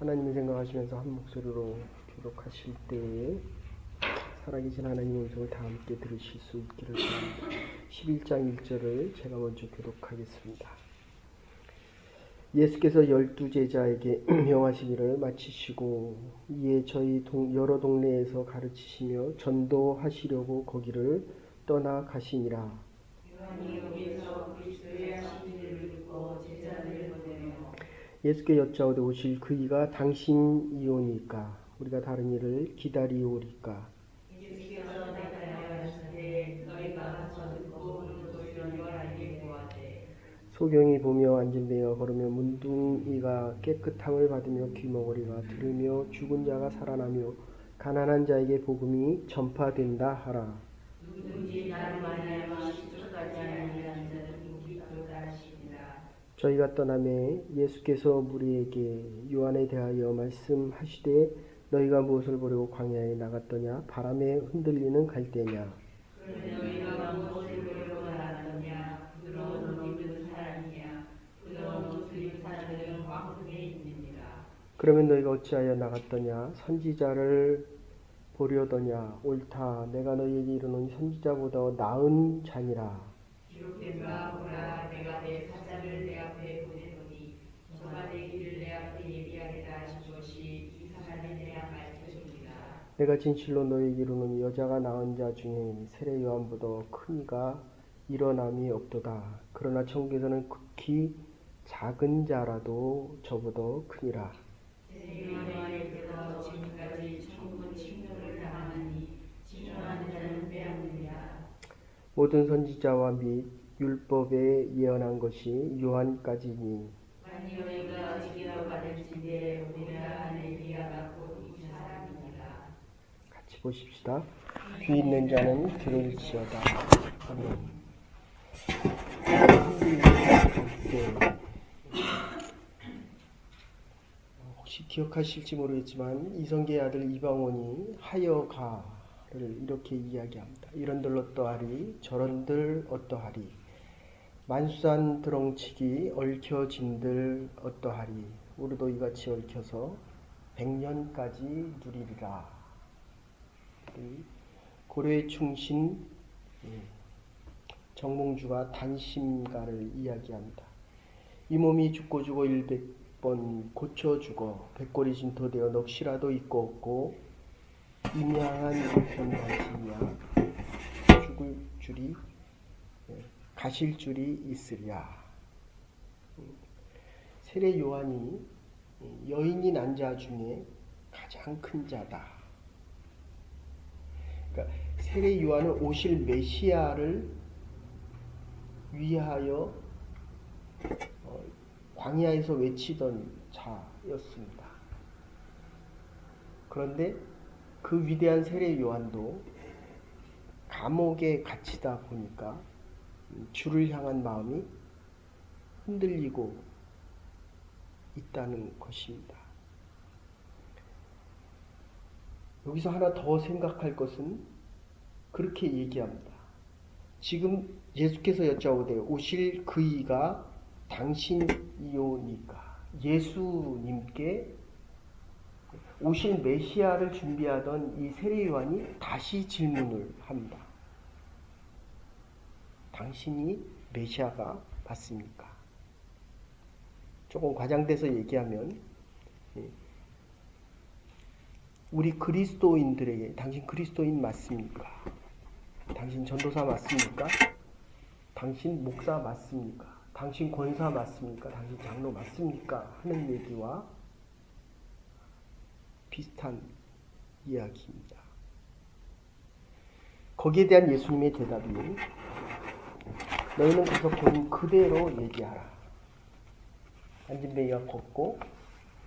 하나님을 생각하시면서 한 목소리로 교독하실 때에 살아계신 하나님의 음성을 다 함께 들으실 수 있기를 바랍니다. 11장 1절을 제가 먼저 교독하겠습니다. 예수께서 12제자에게 명하시기를 마치시고 이에 저희 여러 동네에서 가르치시며 전도하시려고 거기를 떠나 가시니라. 예수께 여짜오되 오실 그이가 당신이오니까 우리가 다른 이를 기다리오리까. 예수께서 내가 말하시되 너희가 가서 듣고 그것을 요한에게 보아되. 소경이 보며 안진뱅이가 걸으며 문둥이가 깨끗함을 받으며 귀머거리가 들으며 죽은 자가 살아나며 가난한 자에게 복음이 전파된다 하라. 누구든지 나를 말미암아 시주까지 아니한 자는 기쁘다 하시니라. 저희가 떠나매 예수께서 무리에게 요한에 대하여 말씀하시되 너희가 무엇을 보려고 광야에 나갔더냐? 바람에 흔들리는 갈대냐? 그런데 너희가 무엇을 보려고 나갔더냐? 부드러운 옷 입은 사람이냐? 부드러운 옷을 입은 사람들은 왕궁에 있느니라. 그러면 너희가 어찌하여 나갔더냐? 선지자를 보려더냐? 옳다. 내가 너희에게 이르노니 선지자보다 나은 자니라. 기록된 바 보라, 내가 내 사자를 내 앞에 보내노니 저가 내 길을 내 앞에 예비하리라 하신 것이 이 사람에 대한 말씀이니라. 내가 진실로 너희에게 이르노니 여자가 낳은 자 중에 세례 요한보다 큰 이가 일어남이 없도다. 그러나 천국에서는 극히 작은 자라도 저보다 크니라. 세례요한에게서 지금까지 천국은 칭송을 당하니 칭송하는 자는 빼앗느냐. 모든 선지자와 및 율법에 예언한 것이 요한까지니. 만일 너희가 지기라고 받을진대 우리가 하는 엘리야가 곧 이 사람이니라. 같이 보십시다. 귀 있는 자는 들을지어다. 아멘. 혹시 기억하실지 모르겠지만 이성계의 아들 이방원이 하여가를 이렇게 이야기합니다. 이런들 어떠하리 저런들 어떠하리 만수산 드렁치기 얽혀짐들 어떠하리 우리도 이같이 얽혀서 100년까지 누리리라. 고려의 충신 정몽주가 단심가를 이야기합니다. 이 몸이 죽고 100번 고쳐 죽어 백골이 진토되어 넋이라도 있고 없고 임양한 일편하시냐 죽을 줄이 가실 줄이 있으랴. 세례 요한이 여인이 난 자 중에 가장 큰 자다. 그러니까 세례 요한은 오실 메시아를 위하여 광야에서 외치던 자였습니다. 그런데 그 위대한 세례 요한도 감옥에 갇히다 보니까 주를 향한 마음이 흔들리고 있다는 것입니다. 여기서 하나 더 생각할 것은 그렇게 얘기합니다. 지금 예수께서 여짜오되 오실 그이가 당신이오니까 예수님께 오실 메시아를 준비하던 이 세례 요한이 다시 질문을 합니다. 당신이 메시아가 맞습니까? 조금 과장돼서 얘기하면 우리 그리스도인들에게 당신 그리스도인 맞습니까? 당신 전도사 맞습니까? 당신 목사 맞습니까? 당신 권사 맞습니까? 당신 장로 맞습니까? 하는 얘기와 비슷한 이야기입니다. 거기에 대한 예수님의 대답이 너희는 가서 본 그대로 얘기하라. 안진뱅이가 걷고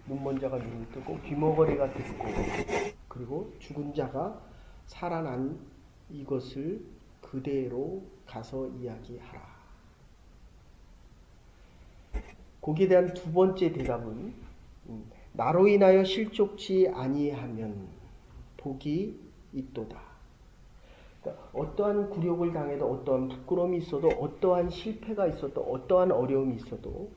눈먼 자가 눈을 뜨고 귀머거리가 듣고 그리고 죽은 자가 살아난 이것을 그대로 가서 이야기하라. 거기에 대한 두 번째 대답은 나로 인하여 실족치 아니하면 복이 있도다. 그러니까 어떠한 굴욕을 당해도 어떠한 부끄러움이 있어도 어떠한 실패가 있어도 어떠한 어려움이 있어도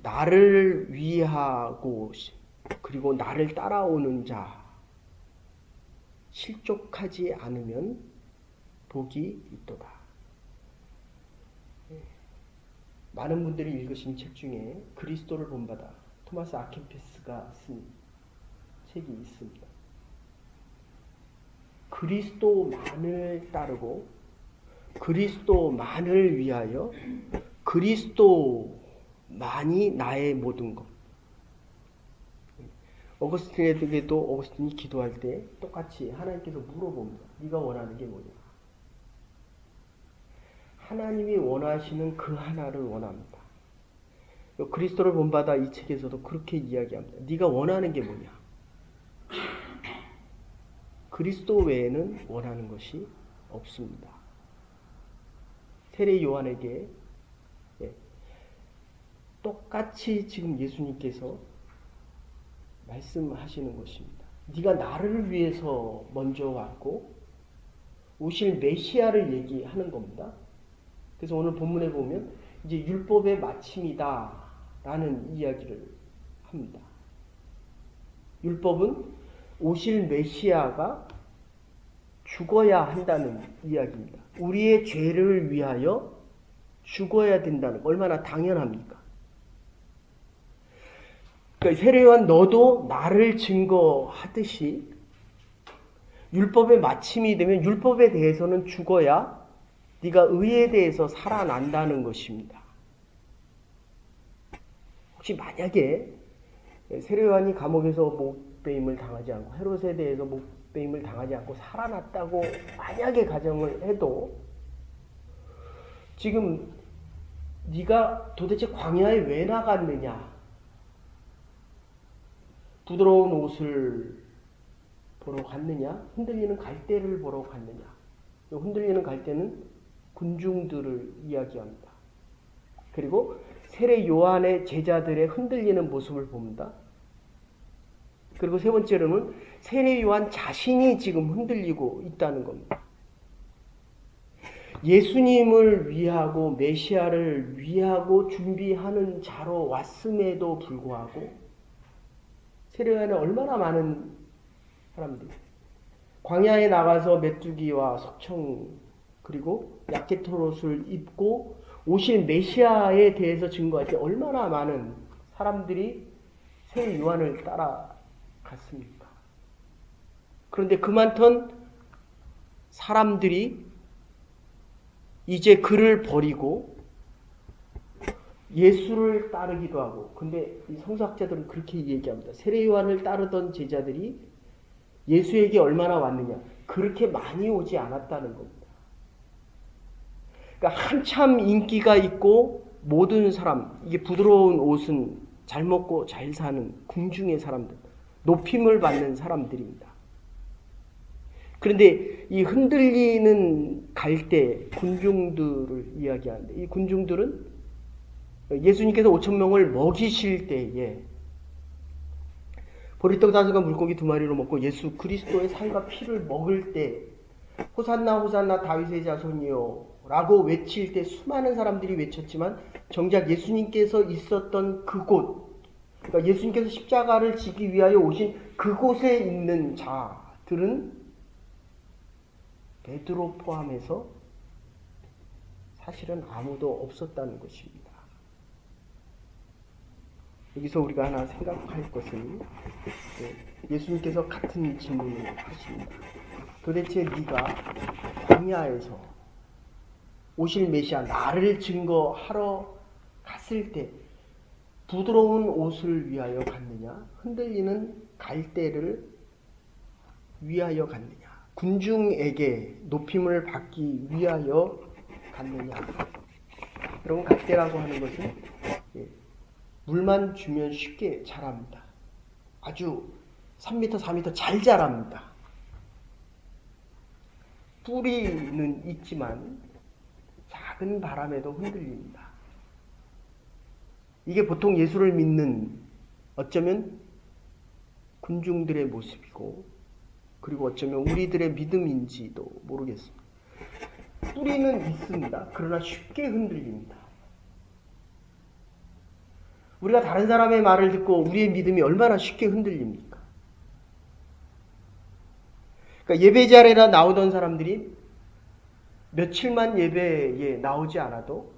나를 위하고 그리고 나를 따라오는 자 실족하지 않으면 복이 있도다. 많은 분들이 읽으신 책 중에 그리스도를 본받아 토마스 아켄피스가 쓴 책이 있습니다. 그리스도만을 따르고 그리스도만을 위하여 그리스도만이 나의 모든 것. 어거스틴에게도 어거스틴이 기도할 때 똑같이 하나님께서 물어봅니다. 네가 원하는 게 뭐냐? 하나님이 원하시는 그 하나를 원합니다. 그리스도를 본받아 이 책에서도 그렇게 이야기합니다. 네가 원하는 게 뭐냐? 그리스도 외에는 원하는 것이 없습니다. 세례 요한에게 똑같이 지금 예수님께서 말씀하시는 것입니다. 네가 나를 위해서 먼저 왔고 오실 메시아를 얘기하는 겁니다. 그래서 오늘 본문에 보면 이제 율법의 마침이다 라는 이야기를 합니다. 율법은 오실 메시아가 죽어야 한다는 이야기입니다. 우리의 죄를 위하여 죽어야 된다는 거 얼마나 당연합니까? 그러니까 세례요한 너도 나를 증거하듯이 율법의 마침이 되면 율법에 대해서는 죽어야 네가 의에 대해서 살아난다는 것입니다. 혹시 만약에 세례요한이 감옥에서 목배임을 당하지 않고 헤롯에 대해서 목배임을 당하지 않고 살아났다고 만약에 가정을 해도 지금 네가 도대체 광야에 왜 나갔느냐? 부드러운 옷을 보러 갔느냐? 흔들리는 갈대를 보러 갔느냐? 흔들리는 갈대는 군중들을 이야기합니다. 그리고 세례 요한의 제자들의 흔들리는 모습을 봅니다. 그리고 세 번째로는 세례 요한 자신이 지금 흔들리고 있다는 겁니다. 예수님을 위하고 메시아를 위하고 준비하는 자로 왔음에도 불구하고 세례 요한은 얼마나 많은 사람들이 광야에 나가서 메뚜기와 석청 그리고 야켓토롯을 입고 오실 메시아에 대해서 증거할 때 얼마나 많은 사람들이 세례 요한을 따라갔습니까? 그런데 그 많던 사람들이 이제 그를 버리고 예수를 따르기도 하고, 근데 이 성서학자들은 그렇게 얘기합니다. 세례 요한을 따르던 제자들이 예수에게 얼마나 왔느냐? 그렇게 많이 오지 않았다는 겁니다. 그러니까 한참 인기가 있고 모든 사람, 이게 부드러운 옷은 잘 먹고 잘 사는 궁중의 사람들, 높임을 받는 사람들입니다. 그런데 이 흔들리는 갈대 군중들을 이야기하는데 이 군중들은 예수님께서 5,000명을 먹이실 때에 보리떡 5과 물고기 2마리로 먹고 예수 그리스도의 살과 피를 먹을 때 호산나 호산나 다윗의 자손이요 라고 외칠 때 수많은 사람들이 외쳤지만 정작 예수님께서 있었던 그곳, 그러니까 예수님께서 십자가를 지기 위하여 오신 그곳에 있는 자들은 베드로 포함해서 사실은 아무도 없었다는 것입니다. 여기서 우리가 하나 생각할 것은 예수님께서 같은 질문을 하십니다. 도대체 네가 광야에서 오실 메시아 나를 증거하러 갔을 때 부드러운 옷을 위하여 갔느냐? 흔들리는 갈대를 위하여 갔느냐? 군중에게 높임을 받기 위하여 갔느냐? 여러분, 갈대라고 하는 것은 물만 주면 쉽게 자랍니다. 아주 3m, 4m 잘 자랍니다. 뿌리는 있지만 작은 바람에도 흔들립니다. 이게 보통 예수를 믿는 어쩌면 군중들의 모습이고 그리고 어쩌면 우리들의 믿음인지도 모르겠습니다. 뿌리는 있습니다. 그러나 쉽게 흔들립니다. 우리가 다른 사람의 말을 듣고 우리의 믿음이 얼마나 쉽게 흔들립니까? 그러니까 예배 자리에 나오던 사람들이 며칠만 예배에 나오지 않아도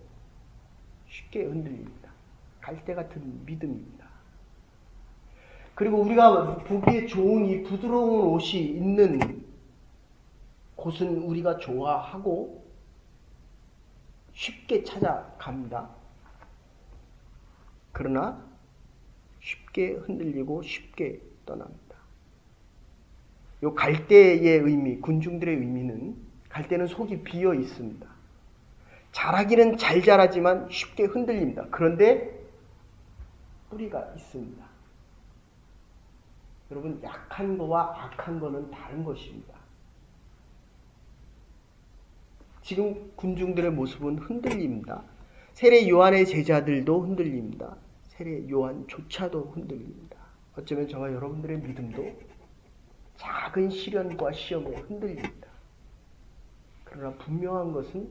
쉽게 흔들립니다. 갈대 같은 믿음입니다. 그리고 우리가 보기에 좋은 이 부드러운 옷이 있는 곳은 우리가 좋아하고 쉽게 찾아갑니다. 그러나 쉽게 흔들리고 쉽게 떠납니다. 요 갈대의 의미, 군중들의 의미는 갈대는 속이 비어 있습니다. 자라기는 잘 자라지만 쉽게 흔들립니다. 그런데 뿌리가 있습니다. 여러분, 약한 거와 악한 거는 다른 것입니다. 지금 군중들의 모습은 흔들립니다. 세례 요한의 제자들도 흔들립니다. 세례 요한조차도 흔들립니다. 어쩌면 저와 여러분들의 믿음도 작은 시련과 시험에 흔들립니다. 그러나 분명한 것은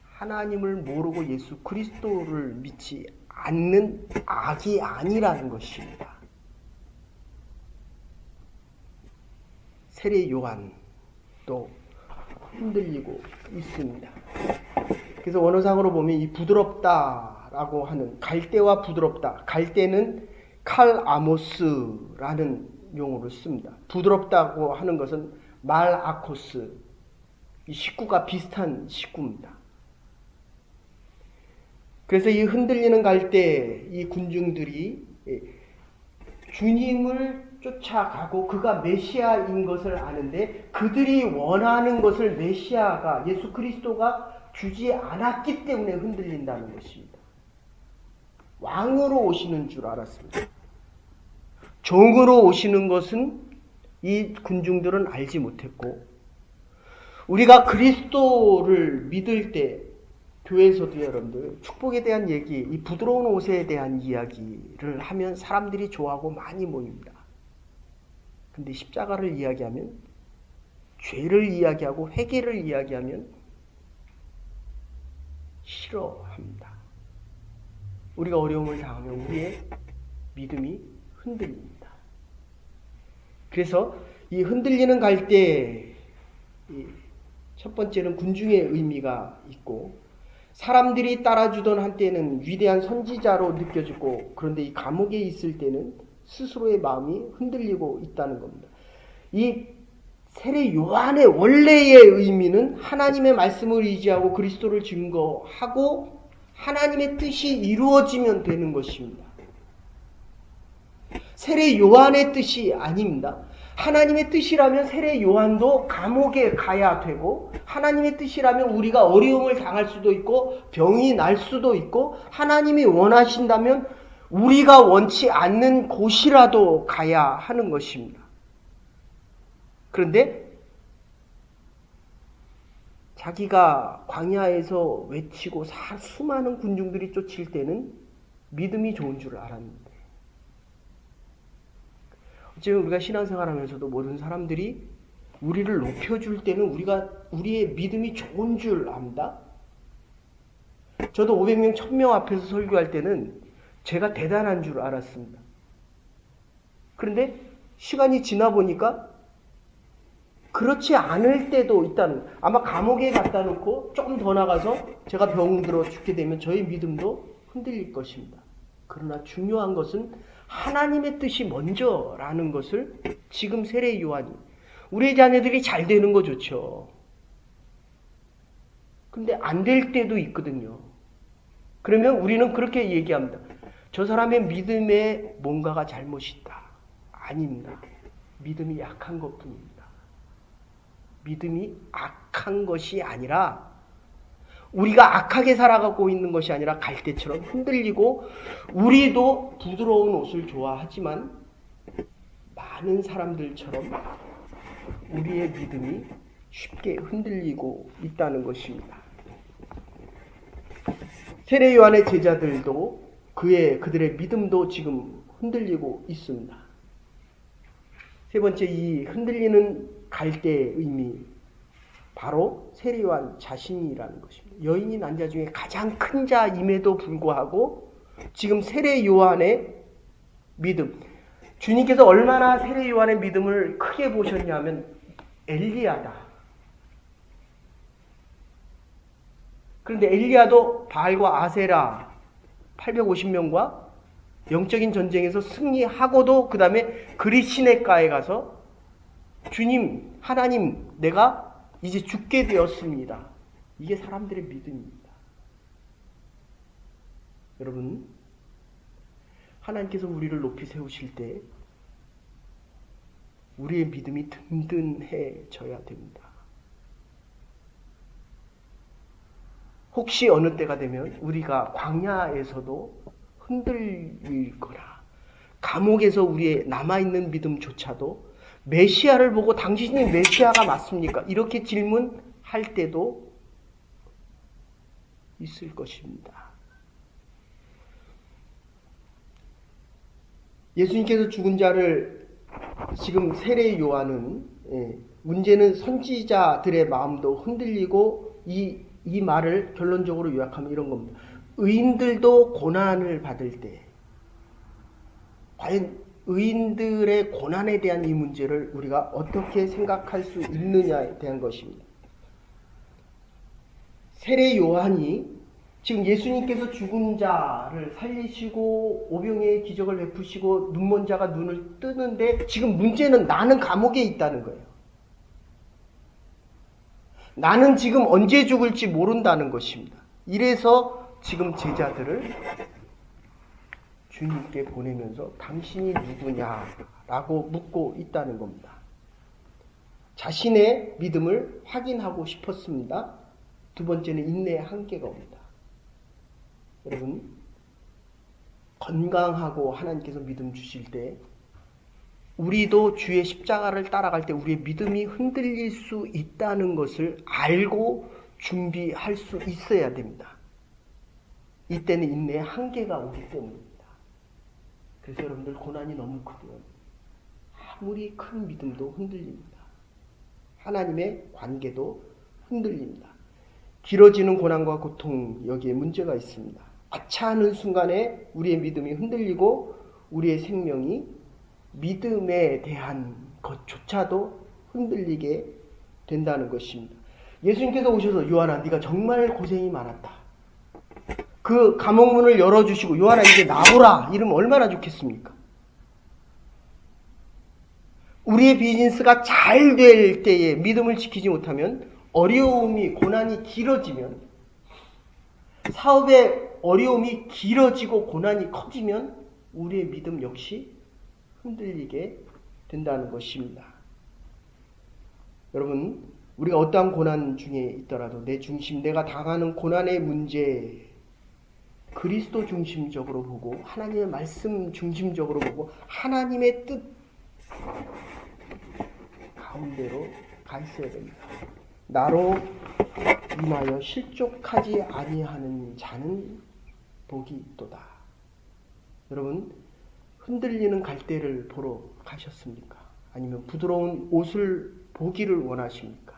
하나님을 모르고 예수 그리스도를 믿지 않는 악이 아니라는 것입니다. 세례 요한도 흔들리고 있습니다. 그래서 원어상으로 보면 이 부드럽다라고 하는 갈대와 부드럽다. 갈대는 칼아모스라는 용어를 씁니다. 부드럽다고 하는 것은 말아코스, 이 식구가 비슷한 식구입니다. 그래서 이 흔들리는 갈대, 이 군중들이 주님을 쫓아가고 그가 메시아인 것을 아는데 그들이 원하는 것을 메시아가 예수 그리스도가 주지 않았기 때문에 흔들린다는 것입니다. 왕으로 오시는 줄 알았습니다. 종으로 오시는 것은 이 군중들은 알지 못했고, 우리가 그리스도를 믿을 때 교회에서도 여러분들 축복에 대한 얘기, 이 부드러운 옷에 대한 이야기를 하면 사람들이 좋아하고 많이 모입니다. 근데 십자가를 이야기하면, 죄를 이야기하고 회개를 이야기하면 싫어합니다. 우리가 어려움을 당하면 우리의 믿음이 흔들립니다. 그래서 이 흔들리는 갈대, 첫 번째는 군중의 의미가 있고, 사람들이 따라주던 한때는 위대한 선지자로 느껴지고, 그런데 이 감옥에 있을 때는 스스로의 마음이 흔들리고 있다는 겁니다. 이 세례 요한의 원래의 의미는 하나님의 말씀을 의지하고 그리스도를 증거하고 하나님의 뜻이 이루어지면 되는 것입니다. 세례 요한의 뜻이 아닙니다. 하나님의 뜻이라면 세례 요한도 감옥에 가야 되고, 하나님의 뜻이라면 우리가 어려움을 당할 수도 있고 병이 날 수도 있고, 하나님이 원하신다면 우리가 원치 않는 곳이라도 가야 하는 것입니다. 그런데 자기가 광야에서 외치고 수많은 군중들이 쫓을 때는 믿음이 좋은 줄 알았는데, 어쩌면 우리가 신앙생활하면서도 모든 사람들이 우리를 높여줄 때는 우리의 믿음이 좋은 줄 압니다. 저도 500명, 1000명 앞에서 설교할 때는 제가 대단한 줄 알았습니다. 그런데 시간이 지나 보니까 그렇지 않을 때도 있다는, 아마 감옥에 갖다 놓고 조금 더 나가서 제가 병들어 죽게 되면 저의 믿음도 흔들릴 것입니다. 그러나 중요한 것은 하나님의 뜻이 먼저라는 것을 지금 세례 요한이, 우리 자녀들이 잘 되는 거 좋죠. 근데 안 될 때도 있거든요. 그러면 우리는 그렇게 얘기합니다. 저 사람의 믿음에 뭔가가 잘못이 있다. 아닙니다. 믿음이 약한 것뿐입니다. 믿음이 악한 것이 아니라, 우리가 악하게 살아가고 있는 것이 아니라 갈대처럼 흔들리고, 우리도 부드러운 옷을 좋아하지만 많은 사람들처럼 우리의 믿음이 쉽게 흔들리고 있다는 것입니다. 세례 요한의 제자들도 그들의 믿음도 지금 흔들리고 있습니다. 세 번째, 이 흔들리는 갈대의 의미, 바로 세례 요한 자신이라는 것입니다. 여인이 난 자 중에 가장 큰 자임에도 불구하고 지금 세례 요한의 믿음. 주님께서 얼마나 세례 요한의 믿음을 크게 보셨냐면 엘리야다. 그런데 엘리야도 바알과 아세라 850명과 영적인 전쟁에서 승리하고도 그 다음에 그리시네가에 가서 주님, 하나님, 내가 이제 죽게 되었습니다. 이게 사람들의 믿음입니다. 여러분, 하나님께서 우리를 높이 세우실 때 우리의 믿음이 든든해져야 됩니다. 혹시 어느 때가 되면 우리가 광야에서도 흔들릴 거라. 감옥에서 우리의 남아있는 믿음조차도 메시아를 보고 당신이 메시아가 맞습니까? 이렇게 질문할 때도 있을 것입니다. 예수님께서 죽은 자를 지금 세례 요한은 문제는 선지자들의 마음도 흔들리고 이 말을 결론적으로 요약하면 이런 겁니다. 의인들도 고난을 받을 때 과연 의인들의 고난에 대한 이 문제를 우리가 어떻게 생각할 수 있느냐에 대한 것입니다. 세례 요한이 지금 예수님께서 죽은 자를 살리시고 오병이의 기적을 베푸시고 눈먼 자가 눈을 뜨는데 지금 문제는 나는 감옥에 있다는 거예요. 나는 지금 언제 죽을지 모른다는 것입니다. 이래서 지금 제자들을 주님께 보내면서 당신이 누구냐라고 묻고 있다는 겁니다. 자신의 믿음을 확인하고 싶었습니다. 두 번째는 인내의 한계가 옵니다. 여러분, 건강하고 하나님께서 믿음 주실 때 우리도 주의 십자가를 따라갈 때 우리의 믿음이 흔들릴 수 있다는 것을 알고 준비할 수 있어야 됩니다. 이때는 인내의 한계가 오기 때문입니다. 그래서 여러분들 고난이 너무 크면 아무리 큰 믿음도 흔들립니다. 하나님의 관계도 흔들립니다. 길어지는 고난과 고통, 여기에 문제가 있습니다. 아차하는 순간에 우리의 믿음이 흔들리고 우리의 생명이 믿음에 대한 것조차도 흔들리게 된다는 것입니다. 예수님께서 오셔서 요한아, 네가 정말 고생이 많았다. 그 감옥문을 열어주시고 요한아 이제 나오라 이러면 얼마나 좋겠습니까? 우리의 비즈니스가 잘 될 때에 믿음을 지키지 못하면 어려움이 고난이 길어지면 사업의 어려움이 길어지고 고난이 커지면 우리의 믿음 역시 흔들리게 된다는 것입니다. 여러분, 우리가 어떠한 고난 중에 있더라도 내 중심, 내가 당하는 고난의 문제 그리스도 중심적으로 보고 하나님의 말씀 중심적으로 보고 하나님의 뜻 가운데로 가 있어야 됩니다. 나로 인하여 실족하지 아니하는 자는 복이 있도다. 여러분, 흔들리는 갈대를 보러 가셨습니까? 아니면 부드러운 옷을 보기를 원하십니까?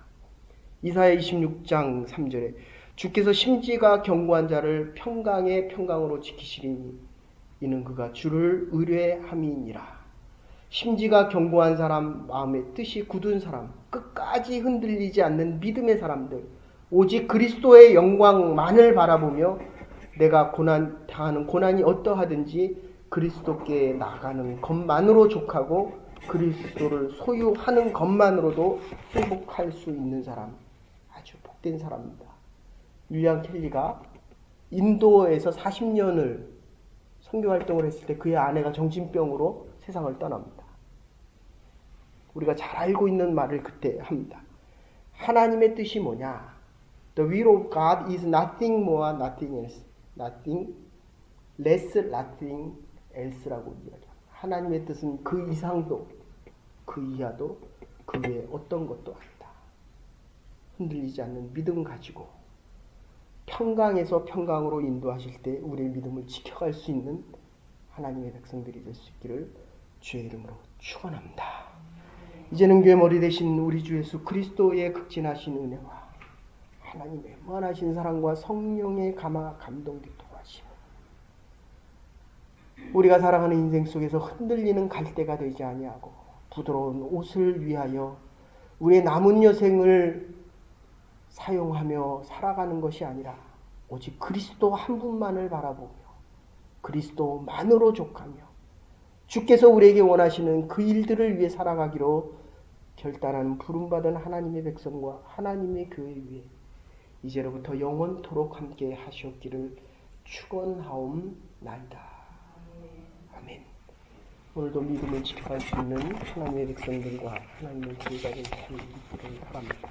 이사야 26장 3절에 주께서 심지가 견고한 자를 평강의 평강으로 지키시리니 이는 그가 주를 의뢰함이니라. 심지가 견고한 사람, 마음의 뜻이 굳은 사람, 끝까지 흔들리지 않는 믿음의 사람들, 오직 그리스도의 영광만을 바라보며 내가 당하는 고난이 어떠하든지 그리스도께 나가는 것만으로 족하고 그리스도를 소유하는 것만으로도 행복할 수 있는 사람, 아주 복된 사람입니다. 윌리엄 켈리가 인도에서 40년을 선교활동을 했을 때 그의 아내가 정신병으로 세상을 떠납니다. 우리가 잘 알고 있는 말을 그때 합니다. 하나님의 뜻이 뭐냐? The will of God is nothing more, nothing else. Nothing less, nothing else라고 이야기합니다. 하나님의 뜻은 그 이상도, 그 이하도, 그 외에 어떤 것도 아니다. 흔들리지 않는 믿음 가지고 평강에서 평강으로 인도하실 때 우리의 믿음을 지켜갈 수 있는 하나님의 백성들이 될 수 있기를 주의 이름으로 축원합니다. 이제는 교회 머리 되신 우리 주 예수 그리스도의 극진하신 은혜와 하나님의 무한하신 사랑과 성령의 감화 감동기 도와심 우리가 살아가는 인생 속에서 흔들리는 갈대가 되지 아니하고 부드러운 옷을 위하여 우리의 남은 여생을 사용하며 살아가는 것이 아니라 오직 그리스도 한 분만을 바라보며 그리스도만으로 족하며 주께서 우리에게 원하시는 그 일들을 위해 살아가기로 결단하는 부름받은 하나님의 백성과 하나님의 교회 위에 이제로부터 영원토록 함께 하시옵기를 축원하옵나이다. 아멘. 오늘도 믿음을 지켜갈 수 있는 하나님의 백성들과 하나님의 교회가 되시기를 바랍니다.